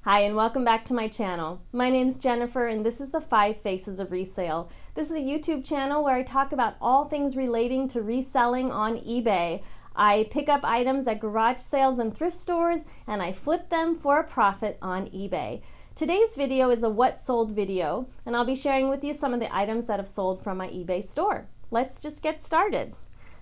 Hi, and welcome back to my channel. My name's Jennifer, and this is the 5 Faces of Resale. This is a YouTube channel where I talk about all things relating to reselling on eBay. I pick up items at garage sales and thrift stores, and I flip them for a profit on eBay. Today's video is a what sold video, and I'll be sharing with you some of the items that have sold from my eBay store. Let's just get started.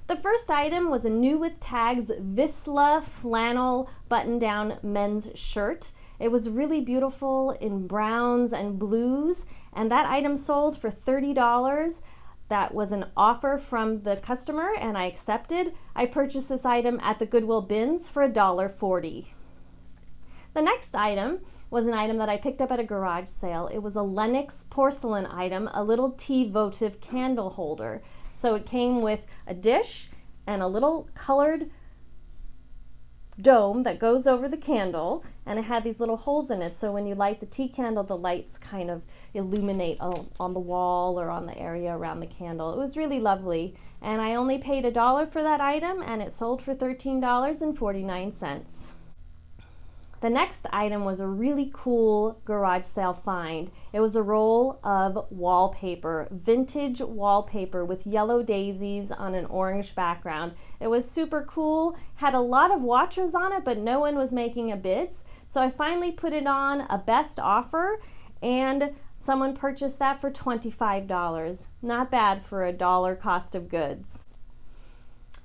The first item was a new with tags Visla flannel button-down men's shirt. It was really beautiful in browns and blues, and that item sold for $30. That was an offer from the customer, and I accepted. I purchased this item at the Goodwill bins for $1.40. The next item was an item that I picked up at a garage sale. It was a Lenox porcelain item, a little tea votive candle holder. So it came with a dish and a little colored dome that goes over the candle, and it had these little holes in it, so when you light the tea candle, the lights kind of illuminate on the wall or on the area around the candle. It was really lovely, and I only paid $1 for that item, and it sold for $13.49. The next item was a really cool garage sale find. It was a roll of wallpaper, vintage wallpaper with yellow daisies on an orange background. It was super cool, had a lot of watchers on it, but no one was making a bids. So I finally put it on a best offer, and someone purchased that for $25. Not bad for $1 cost of goods.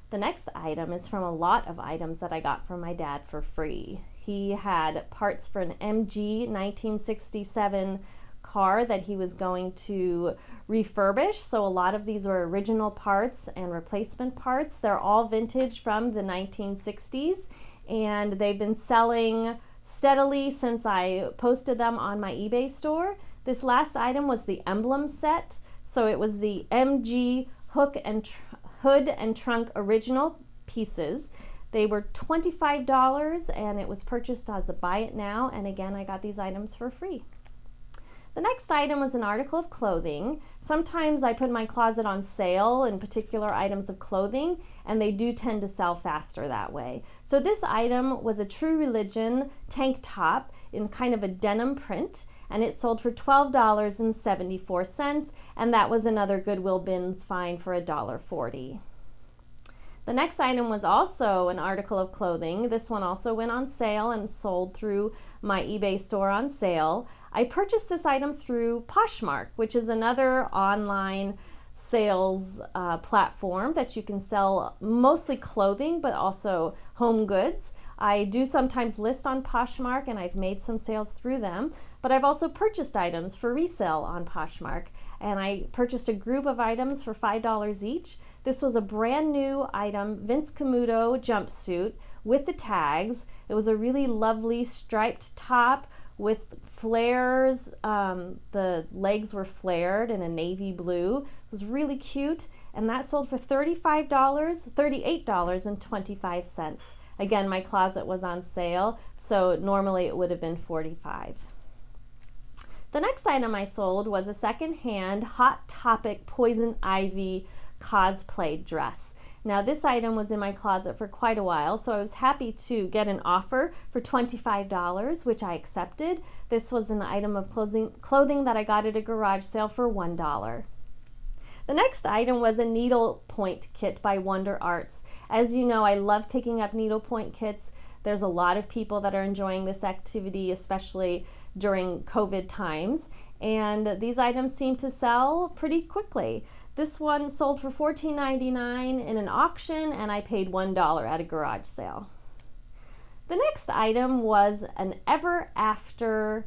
The next item is from a lot of items that I got from my dad for free. He had parts for an MG 1967 car that he was going to refurbish. So a lot of these were original parts and replacement parts. They're all vintage from the 1960s, and they've been selling steadily since I posted them on my eBay store. This last item was the emblem set. So it was the MG hood and trunk original pieces. They were $25, and it was purchased as a buy it now, and again, I got these items for free. The next item was an article of clothing. Sometimes I put my closet on sale in particular items of clothing, and they do tend to sell faster that way. So this item was a True Religion tank top in kind of a denim print, and it sold for $12.74, and that was another Goodwill bins find for $1.40. The next item was also an article of clothing. This one also went on sale and sold through my eBay store on sale. I purchased this item through Poshmark, which is another online sales platform that you can sell mostly clothing, but also home goods. I do sometimes list on Poshmark, and I've made some sales through them, but I've also purchased items for resale on Poshmark, and I purchased a group of items for $5 each. This was a brand new item, Vince Camuto jumpsuit with the tags. It was a really lovely striped top with flares. The legs were flared in a navy blue. It was really cute, and that sold for $38.25. Again, my closet was on sale, so normally it would have been $45. The next item I sold was a secondhand Hot Topic Poison Ivy cosplay dress. Now this item was in my closet for quite a while, so I was happy to get an offer for $25, which I accepted. This was an item of clothing that I got at a garage sale for $1. The next item was a needlepoint kit by Wonder Arts. As you know, I love picking up needlepoint kits. There's a lot of people that are enjoying this activity, especially during COVID times, and these items seem to sell pretty quickly. This one sold for $14.99 in an auction, and I paid $1 at a garage sale. The next item was an Ever After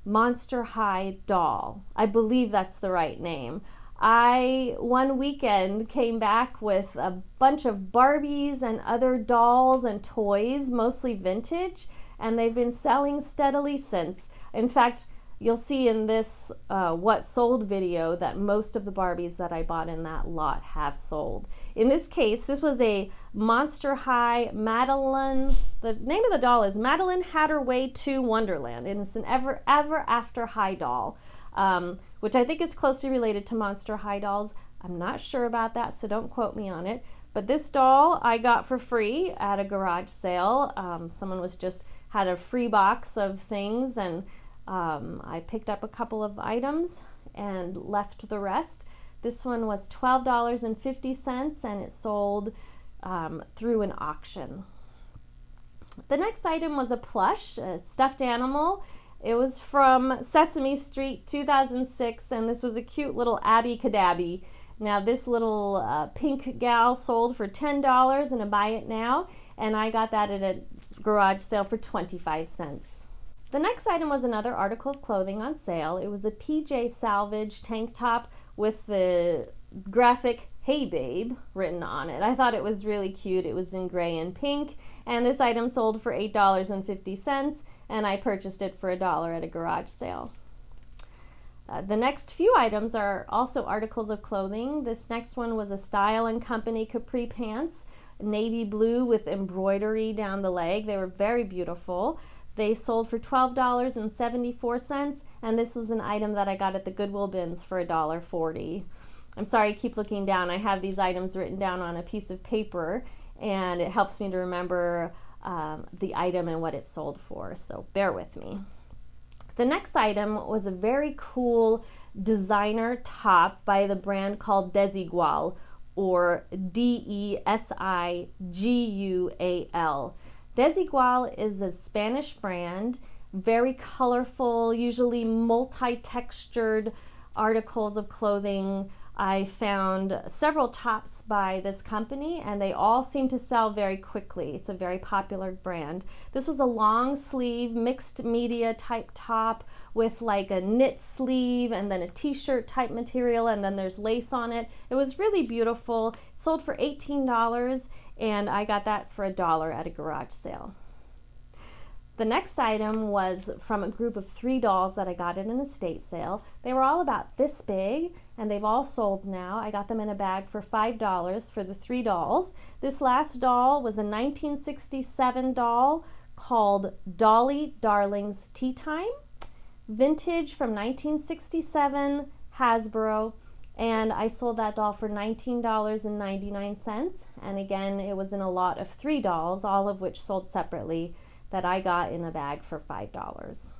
Monster High doll. I believe that's the right name. I, one weekend, came back with a bunch of Barbies and other dolls and toys, mostly vintage, and they've been selling steadily since. In fact, you'll see in this what sold video that most of the Barbies that I bought in that lot have sold. In this case, this was a Monster High Madeline. The name of the doll is Madeline Hatterway 2 Wonderland, and it's an Ever After High doll, which I think is closely related to Monster High dolls. I'm not sure about that, so don't quote me on it. But this doll I got for free at a garage sale. Someone was just had a free box of things, and I picked up a couple of items and left the rest. This one was $12.50 and it sold through an auction. The next item was a plush, a stuffed animal. It was from Sesame Street 2006, and this was a cute little Abby Cadabby. Now this little pink gal sold for $10 in a buy it now, and I got that at a garage sale for 25 cents. The next item was another article of clothing on sale. It was a PJ Salvage tank top with the graphic "Hey Babe" written on it. I thought it was really cute. It was in gray and pink, and this item sold for $8.50, and I purchased it for $1 at a garage sale. The next few items are also articles of clothing. This next one was a Style & Company capri pants, navy blue with embroidery down the leg. They were very beautiful. They sold for $12.74, and this was an item that I got at the Goodwill bins for $1.40. I'm sorry, I keep looking down. I have these items written down on a piece of paper, and it helps me to remember the item and what it sold for, so bear with me. The next item was a very cool designer top by the brand called Desigual, or Desigual. Desigual is a Spanish brand, very colorful, usually multi-textured articles of clothing. I found several tops by this company, and they all seem to sell very quickly. It's a very popular brand. This was a long sleeve, mixed media type top with like a knit sleeve and then a t-shirt type material, and then there's lace on it. It was really beautiful. It sold for $18, and I got that for $1 at a garage sale. The next item was from a group of 3 dolls that I got at an estate sale. They were all about this big, and they've all sold now. I got them in a bag for $5 for the 3 dolls. This last doll was a 1967 doll called Dolly Darling's Tea Time, vintage from 1967, Hasbro, and I sold that doll for $19.99, and again it was in a lot of 3 dolls, all of which sold separately, that I got in a bag for $5.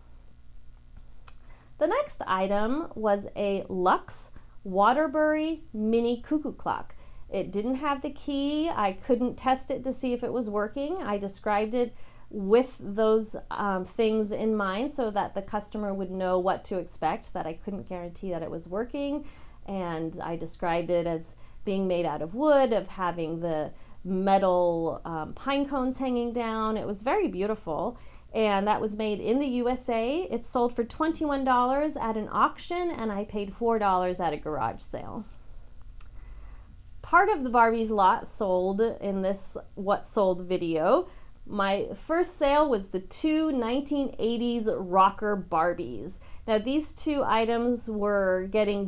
The next item was a Luxe Waterbury mini cuckoo clock. It didn't have the key. I couldn't test it to see if it was working. I described it with those things in mind so that the customer would know what to expect, that I couldn't guarantee that it was working. And I described it as being made out of wood, of having the metal pine cones hanging down. It was very beautiful, and that was made in the USA. It sold for $21 at an auction, and I paid $4 at a garage sale. Part of the Barbies lot sold in this What Sold video. My first sale was the 2 1980s rocker Barbies. Now these 2 items were getting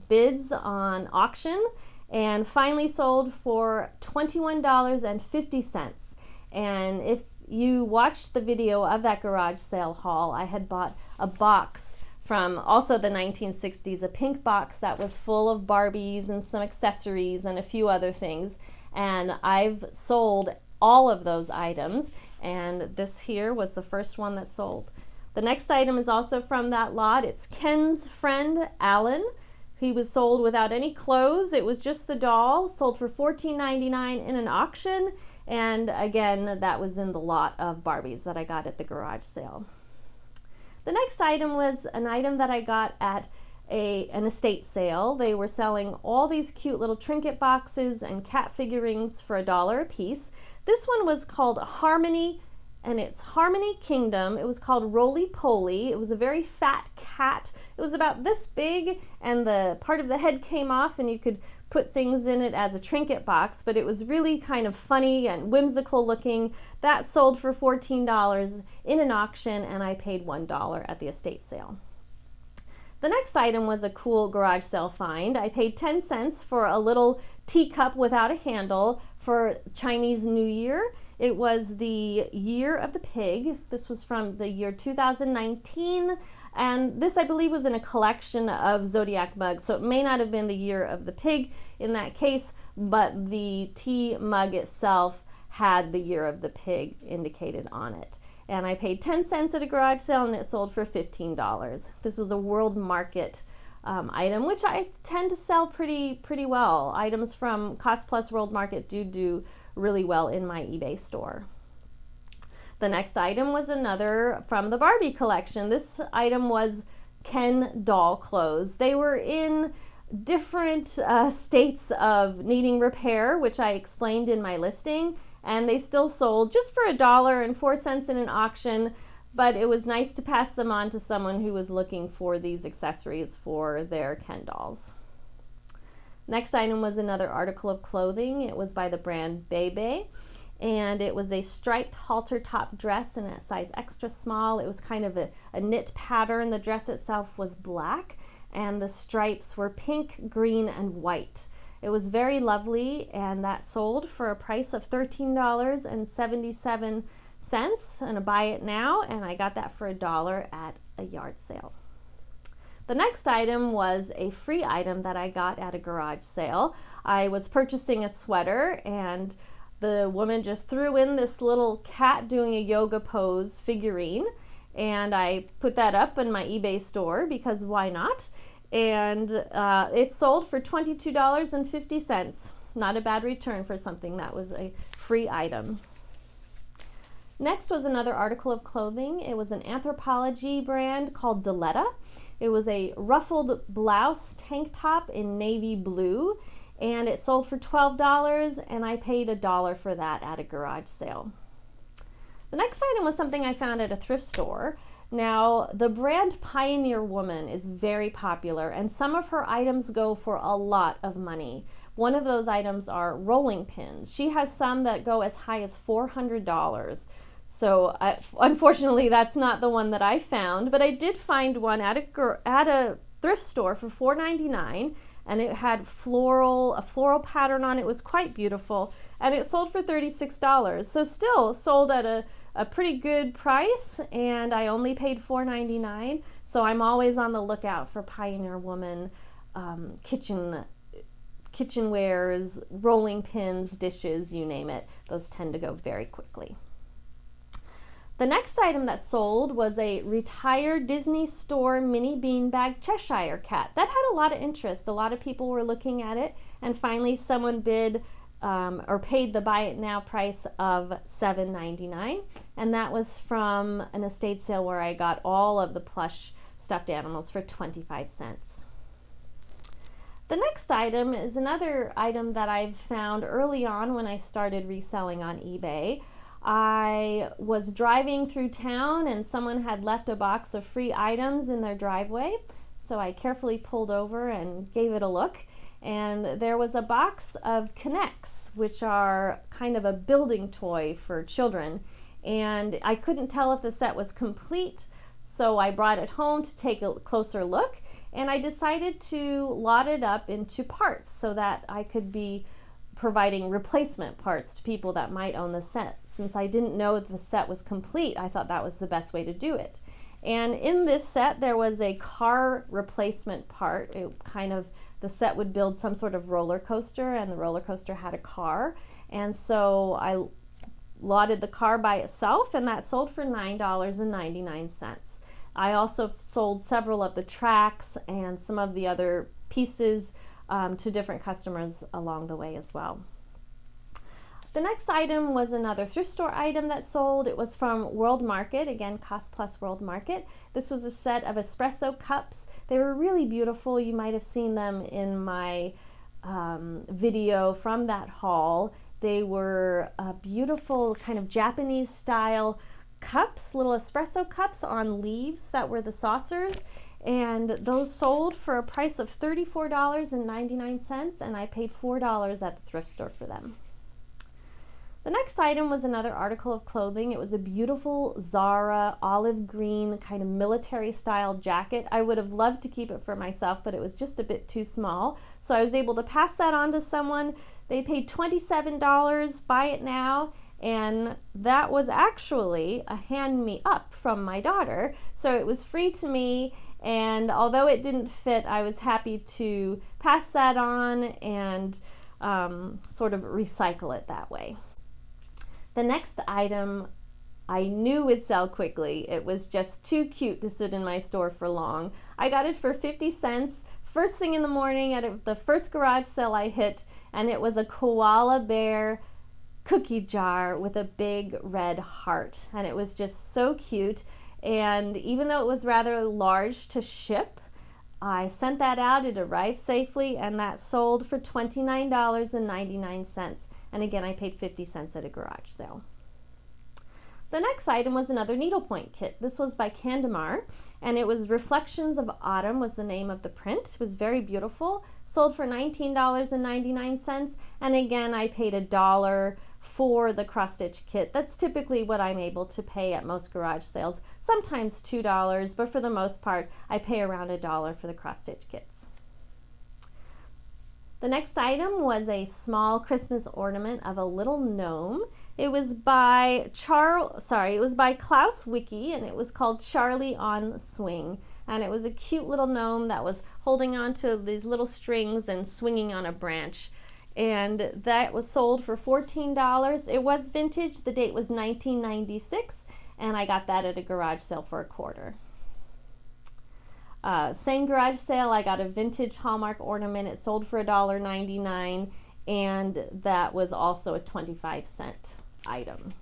bids on auction, and finally sold for $21.50. And if you watched the video of that garage sale haul, I had bought a box from also the 1960s, a pink box that was full of Barbies and some accessories and a few other things. And I've sold all of those items, and this here was the first one that sold. The next item is also from that lot. It's Ken's friend, Alan. He was sold without any clothes. It was just the doll, sold for $14.99 in an auction. And again, that was in the lot of Barbies that I got at the garage sale. The next item was an item that I got at an estate sale. They were selling all these cute little trinket boxes and cat figurines for $1 a piece. This one was called Harmony, and it's Harmony Kingdom. It was called Roly Poly. It was a very fat cat. It was about this big, and the part of the head came off, and you could put things in it as a trinket box, but it was really kind of funny and whimsical looking. That sold for $14 in an auction, and I paid $1 at the estate sale. The next item was a cool garage sale find. I paid 10 cents for a little teacup without a handle for Chinese New Year. It was the Year of the Pig. This was from the year 2019, and this I believe was in a collection of Zodiac mugs, so it may not have been the Year of the Pig in that case, but the tea mug itself had the Year of the Pig indicated on it. and I paid 10 cents at a garage sale and it sold for $15. This was a World Market item, which I tend to sell pretty well. Items from Cost Plus World Market do really well in my eBay store. The next item was another from the Barbie collection. This item was Ken doll clothes. They were in different states of needing repair, which I explained in my listing, and they still sold just for $1.04 in an auction, but it was nice to pass them on to someone who was looking for these accessories for their Ken dolls. Next item was another article of clothing. It was by the brand Beanbag, and it was a striped halter top dress in a size extra small. It was kind of a knit pattern. The dress itself was black, and the stripes were pink, green, and white. It was very lovely, and that sold for a price of $13.77, and a buy it now, and I got that for $1 at a yard sale. The next item was a free item that I got at a garage sale. I was purchasing a sweater, and the woman just threw in this little cat doing a yoga pose figurine, and I put that up in my eBay store because why not? And it sold for $22.50. Not a bad return for something that was a free item. Next was another article of clothing. It was an Anthropology brand called Diletta. It was a ruffled blouse tank top in navy blue, and it sold for $12, and I paid $1 for that at a garage sale. The next item was something I found at a thrift store. Now, the brand Pioneer Woman is very popular, and some of her items go for a lot of money. One of those items are rolling pins. She has some that go as high as $400. So unfortunately, that's not the one that I found, but I did find one at a thrift store for $4.99, and it had a floral pattern on it. It was quite beautiful, and it sold for $36. So still sold at a pretty good price, and I only paid $4.99. So I'm always on the lookout for Pioneer Woman kitchenwares, rolling pins, dishes, you name it. Those tend to go very quickly. The next item that sold was a retired Disney Store mini beanbag Cheshire cat. That had a lot of interest. A lot of people were looking at it, and finally someone bid or paid the buy it now price of $7.99, and that was from an estate sale where I got all of the plush stuffed animals for 25 cents. The next item is another item that I've found early on when I started reselling on eBay. I was driving through town and someone had left a box of free items in their driveway, so I carefully pulled over and gave it a look, and there was a box of Connects, which are kind of a building toy for children, and I couldn't tell if the set was complete, so I brought it home to take a closer look, and I decided to lot it up into parts so that I could be providing replacement parts to people that might own the set. Since I didn't know if the set was complete, I thought that was the best way to do it. And in this set, there was a car replacement part. The set would build some sort of roller coaster, and the roller coaster had a car. And so I lotted the car by itself, and that sold for $9.99. I also sold several of the tracks and some of the other pieces to different customers along the way as well. The next item was another thrift store item that sold. It was from World Market, again, Cost Plus World Market. This was a set of espresso cups. They were really beautiful. You might have seen them in my video from that haul. They were beautiful kind of Japanese style cups, little espresso cups on leaves that were the saucers. And those sold for a price of $34.99, and I paid $4 at the thrift store for them. The next item was another article of clothing. It was a beautiful Zara olive green kind of military style jacket. I would have loved to keep it for myself, but it was just a bit too small. So I was able to pass that on to someone. They paid $27, buy it now, and that was actually a hand me up from my daughter. So it was free to me. And although it didn't fit, I was happy to pass that on and sort of recycle it that way. The next item I knew would sell quickly. It was just too cute to sit in my store for long. I got it for 50 cents first thing in the morning at the first garage sale I hit, and it was a koala bear cookie jar with a big red heart, and it was just so cute. And even though it was rather large to ship, I sent that out. It arrived safely, and that sold for $29.99. And again, I paid 50 cents at a garage sale. The next item was another needlepoint kit. This was by Candemar, and it was Reflections of Autumn was the name of the print. It was very beautiful. Sold for $19.99, and again, I paid $1 for the cross-stitch kit. That's typically what I'm able to pay at most garage sales, sometimes $2, but for the most part, I pay around $1 for the cross-stitch kits. The next item was a small Christmas ornament of a little gnome. It was by Klaus Wicke, and it was called Charlie on Swing. And it was a cute little gnome that was holding on to these little strings and swinging on a branch. And that was sold for $14. It was vintage. The date was 1996, and I got that at a garage sale for $0.25. Same garage sale, I got a vintage Hallmark ornament. It sold for $1.99, and that was also a 25-cent item.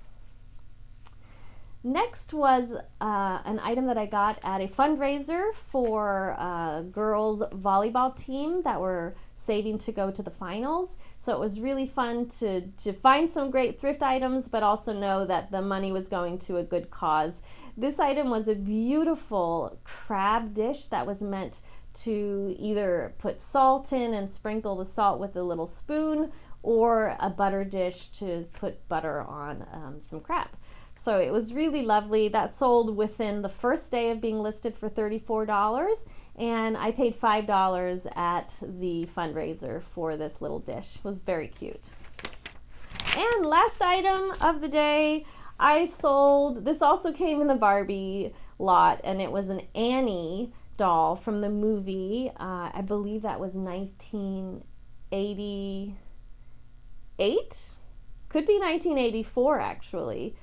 Next was an item that I got at a fundraiser for a girls volleyball team that were saving to go to the finals. So it was really fun to find some great thrift items, but also know that the money was going to a good cause. This item was a beautiful crab dish that was meant to either put salt in and sprinkle the salt with a little spoon, or a butter dish to put butter on some crab. So it was really lovely. That sold within the first day of being listed for $34, and I paid $5 at the fundraiser for this little dish. It was very cute. And last item of the day, I sold, this also came in the Barbie lot, and it was an Annie doll from the movie. I believe that was 1988? Could be 1984 actually.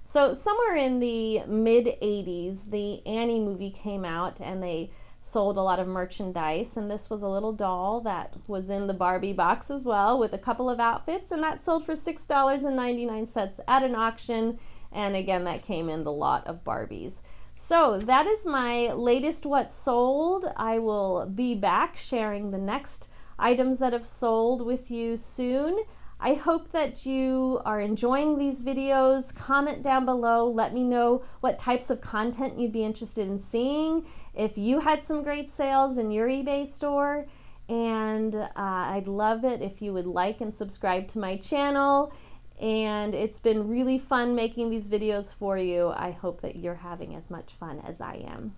So somewhere in the mid-80s, the Annie movie came out, and they sold a lot of merchandise, and this was a little doll that was in the Barbie box as well with a couple of outfits, and that sold for $6.99 at an auction, and again, that came in the lot of Barbies. So that is my latest what sold. I will be back sharing the next items that have sold with you soon. I hope that you are enjoying these videos. Comment down below. Let me know what types of content you'd be interested in seeing. If you had some great sales in your eBay store, and I'd love it if you would like and subscribe to my channel. And it's been really fun making these videos for you. I hope that you're having as much fun as I am.